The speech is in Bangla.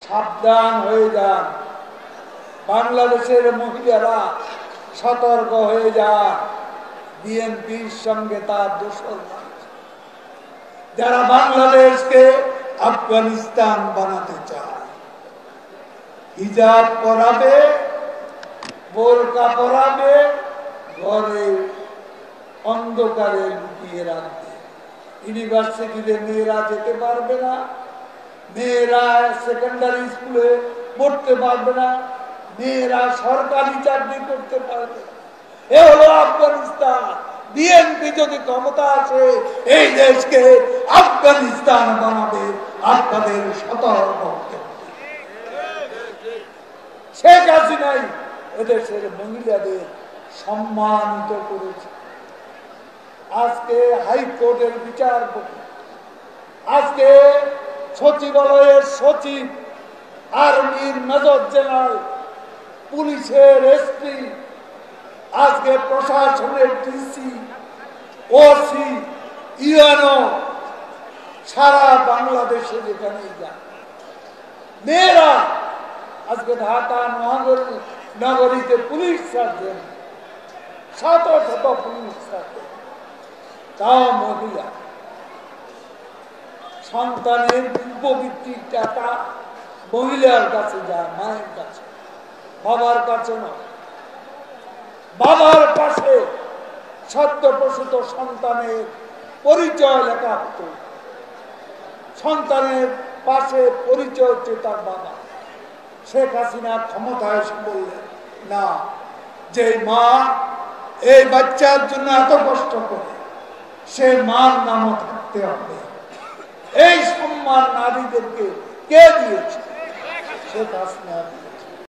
সাবধান হয়ে যান, বাংলাদেশের মহিলারা সতর্ক হয়ে যান। বিএনপির সঙ্গে তার দোসর যারা বাংলাদেশকে আফগানিস্তান বানাতে চায়, হিজাব পরাবে, বোরকা পরাবে, ঘরে অন্ধকারে লুকিয়ে রাখবে। ইউনিভার্সিটিতে মেয়েরা যেতে পারবে না, মেয়েরা সেকেন্ডারি স্কুলে পড়তে পারবে না, মেয়েরা সরকারি চাকরি করতে পারবে না। এ হলো আফগানিস্তান। বিএনপি যদি ক্ষমতা আসে এই দেশকে আফগানিস্তান বানাবে, আপনাদের সতর্ক হতে হবে। শেখ হাসিনাই এদেশের মহিলাদের সম্মানিত করেছে। আজকে হাইকোর্টের বিচারপতি, আজকে সচিবালয়ের সচিব, আর্মির মেজর জেনারেল, পুলিশের এসপি, আজকে প্রশাসনের ডিসি, ওসি, ইউএনও, সারা বাংলাদেশে যেখানেই যান মেয়েরা, আজকে ঢাকা নগরীতে পুলিশ সার্জেন্ট, শত শত পুলিশ সার্জেন্ট, তাও মহিলা। সন্তানের পবিত্রিক টাকা মহিলার কাছে যায়, মায়ের কাছে, বাবার কাছে নয়। বাবার পাশে সদ্যপ্রসূত সন্তানের পরিচয় লেখা হতো, সন্তানের পাশে পরিচয় হচ্ছে তার বাবা। শেখ হাসিনা ক্ষমতায় এসে বললেন, না, যে মা এই বাচ্চার জন্য এত কষ্ট করে, সে মার নামও থাকতে হবে। এই সম্মান নারীদেরকে কে দিয়েছে? শেখ হাসিনা।